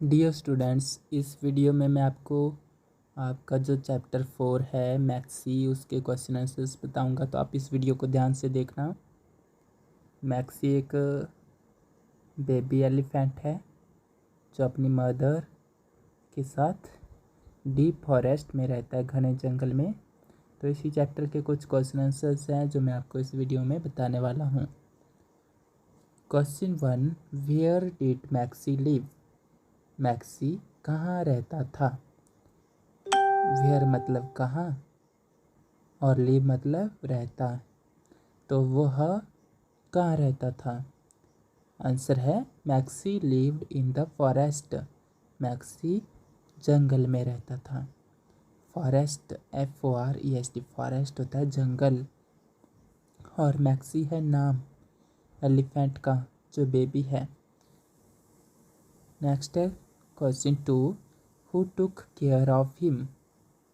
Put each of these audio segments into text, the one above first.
Dear students, इस video में मैं आपको आपका जो चैप्टर 4 है मैक्सी उसके क्वेश्चन आंसर्स बताऊंगा। तो आप इस वीडियो को ध्यान से देखना। मैक्सी एक बेबी एलिफेंट है जो अपनी मदर के साथ डीप फॉरेस्ट में रहता है, घने जंगल में। तो इसी चैप्टर के कुछ क्वेश्चन आंसर्स हैं जो मैं आपको इस वीडियो में बताने वाला हूँ। Question 1, where did Maxie live? Maxie कहाँ रहता था? वेयर मतलब कहाँ और लिव मतलब रहता, तो वह कहाँ रहता था? आंसर है Maxi lived in the forest. Maxi जंगल में रहता था। फॉरेस्ट FOREST, फॉरेस्ट होता है जंगल, और मैक्सी है नाम एलिफेंट का जो बेबी है। नेक्स्ट है question 2, who took care of him?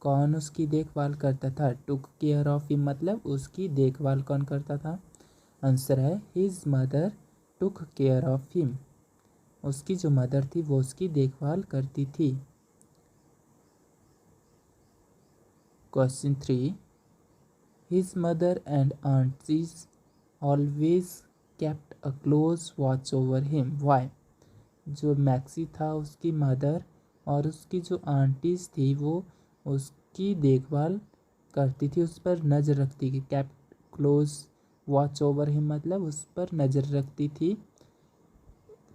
कौन उसकी देखभाल करता था? टुक केयर ऑफ हिम मतलब उसकी देखभाल कौन करता था? आंसर है his mother took care of him. उसकी जो मदर थी वो उसकी देखभाल करती थी। Question 3, his mother and aunties always kept a close watch over him, why? जो मैक्सी था उसकी मदर और उसकी जो आंटीज थी वो उसकी देखभाल करती थी, उस पर नज़र रखती थी। Kept close watch over him मतलब उस पर नज़र रखती थी।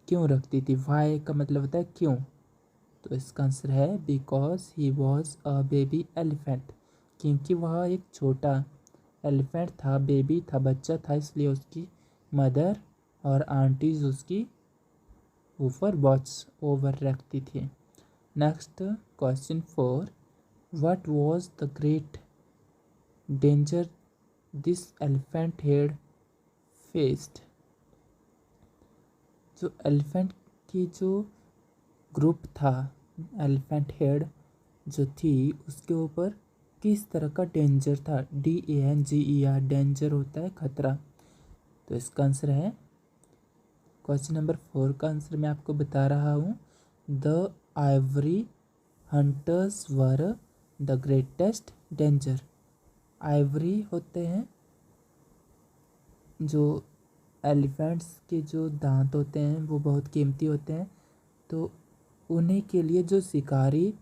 क्यों रखती थी? वाई का मतलब होता है क्यों। तो इसका आंसर है because he was a baby elephant, क्योंकि वह एक छोटा एलिफेंट था, बेबी था, बच्चा था, इसलिए उसकी मदर और आंटीज उसकी ऊपर वॉच ओवर रखती थी। Next question 4, what was the great danger this elephant had faced? जो एलिफेंट की जो ग्रुप था, एलिफेंट हेड जो थी उसके ऊपर किस तरह का डेंजर था? DANGER, डेंजर होता है खतरा। तो इसका आंसर है क्वेश्चन नंबर 4 का आंसर मैं आपको बता रहा हूँ। The Ivory hunters were the greatest danger. Ivory होते हैं जो एलिफेंट्स के जो दांत होते हैं वो बहुत कीमती होते हैं, तो उन्हीं के लिए जो शिकारी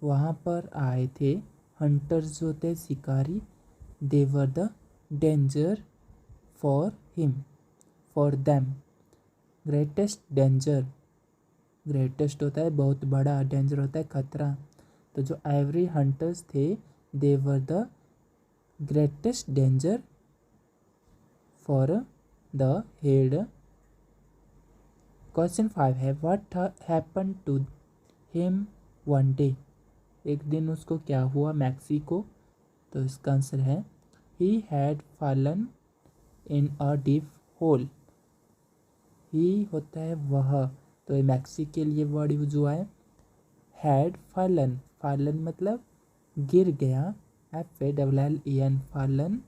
वहाँ पर आए थे, हंटर्स जो होते हैं शिकारी, they were the danger for him, for them. Greatest danger, greatest होता है बहुत बड़ा, डेंजर होता है खतरा। तो जो आइवरी हंटर्स थे they were the greatest danger for the head. Question 5 है, what happen to him one day? एक दिन उसको क्या हुआ मैक्सी को? तो इसका आंसर है he had fallen in a deep hole. He होता है वह, तो ये मैक्सी के लिए वर्ड यूज हुआ है हैड फॉलन। फॉलन मतलब गिर गया, FALLEN, fallen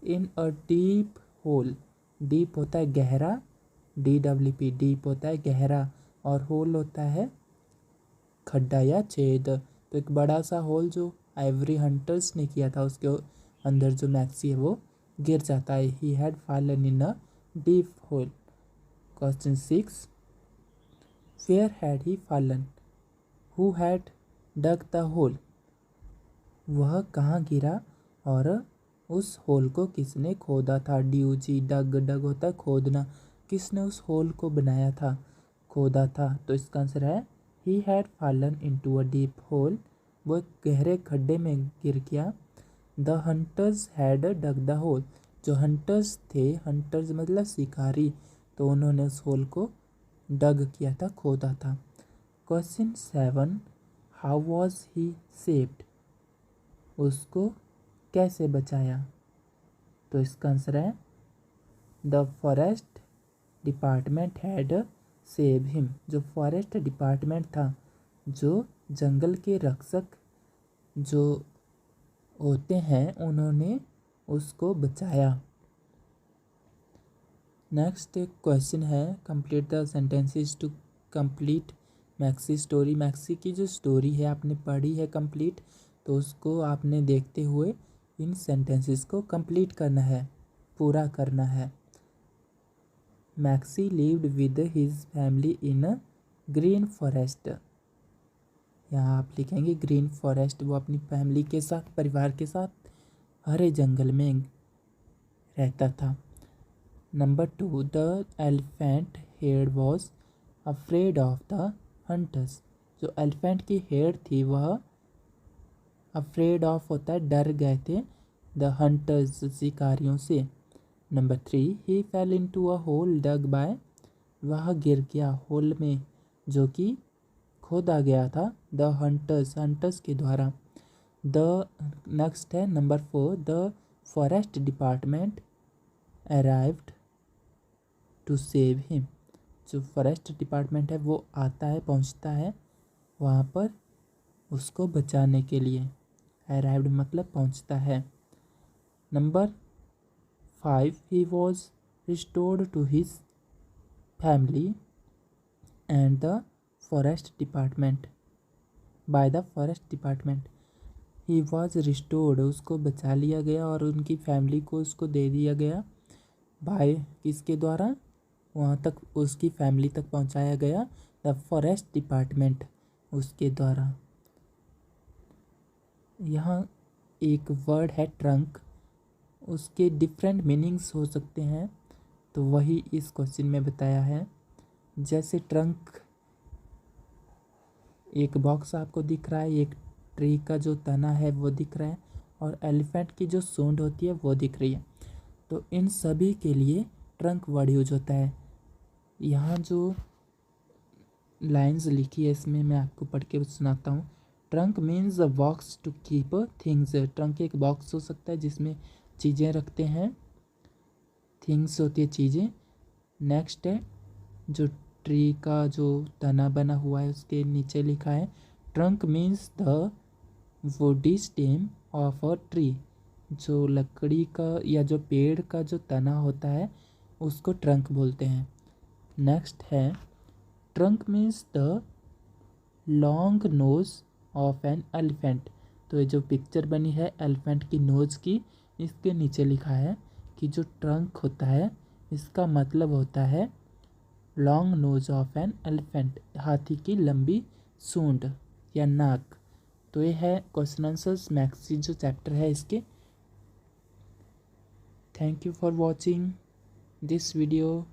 in a deep whole. Deep होता है गहरा, DEEP, डीप होता है गहरा, और होल होता है खड्डा या छेद। तो एक बड़ा सा होल जो आइवरी हंटर्स ने किया था उसके अंदर जो मैक्सी है वो गिर जाता है। He had fallen in a deep hole. Question 6, where had he fallen? Who had dug the hole? वह कहाँ गिरा और उस होल को किसने खोदा था? DUG, डग, डग होता है खोदना। किसने उस होल को बनाया था, खोदा था? तो इसका आंसर है he had fallen into a deep hole. वो एक गहरे खड्डे में गिर गया। The hunters had dug the hole. जो हंटर्स थे, हंटर्स मतलब शिकारी, तो उन्होंने उस होल को डग किया था, खोदा था। Question 7, how was he saved? उसको कैसे बचाया? तो इसका आंसर है the forest department had save him. जो फॉरेस्ट डिपार्टमेंट था, जो जंगल के रक्षक जो होते हैं, उन्होंने उसको बचाया। नेक्स्ट एक क्वेश्चन है, complete the sentences to complete Maxie story, Maxie की जो स्टोरी है आपने पढ़ी है कंप्लीट, तो उसको आपने देखते हुए इन सेंटेंसेस को कंप्लीट करना है, पूरा करना है। Maxi lived with his family in a green forest. यहाँ आप लिखेंगे ग्रीन फॉरेस्ट, वो अपनी फैमिली के साथ, परिवार के साथ हरे जंगल में रहता था। Number 2, the elephant head was afraid of the hunters. जो एलिफेंट की हेड थी वह अफ्रेड ऑफ होता है, डर गए थे, द हंटर्स, शिकारियों से। Number 3, he fell into a hole dug by, वह गिर गया होल में जो कि खोदा गया था, द हंटर्स, हंटर्स के द्वारा। द नेक्स्ट है number 4, the forest department arrived to save him. जो फॉरेस्ट डिपार्टमेंट है वो आता है, पहुंचता है वहाँ पर उसको बचाने के लिए। अराइव्ड मतलब पहुंचता है। Number 5, he was restored to his family and the forest department, by the forest department. He was restored, उसको बचा लिया गया और उनकी फैमिली को उसको दे दिया गया, बाय किसके द्वारा, वहाँ तक उसकी फैमिली तक पहुँचाया गया, द फॉरेस्ट डिपार्टमेंट, उसके द्वारा। यहाँ एक वर्ड है ट्रंक, उसके डिफरेंट मीनिंग्स हो सकते हैं, तो वही इस क्वेश्चन में बताया है। जैसे ट्रंक, एक बॉक्स आपको दिख रहा है, एक ट्री का जो तना है वो दिख रहा है, और एलिफेंट की जो सूंड होती है वो दिख रही है। तो इन सभी के लिए ट्रंक वर्ड यूज होता है। यहाँ जो लाइंस लिखी है इसमें मैं आपको पढ़ के सुनाता हूँ। Trunk means a box to keep things. Trunk एक बॉक्स हो सकता है जिसमें चीज़ें रखते हैं, थिंग्स होती है चीज़ें। नेक्स्ट है जो ट्री का जो तना बना हुआ है उसके नीचे लिखा है trunk means the woody stem of a tree. जो लकड़ी का या जो पेड़ का जो तना होता है उसको ट्रंक बोलते हैं। नेक्स्ट है trunk means the long nose of an elephant. तो ये जो पिक्चर बनी है एलिफेंट की नोज की, इसके नीचे लिखा है कि जो ट्रंक होता है इसका मतलब होता है long nose of an elephant, हाथी की लंबी सूंड या नाक। तो ये है क्वेश्चन आंसर्स मैक्सी जो चैप्टर है इसके। Thank you for watching this video.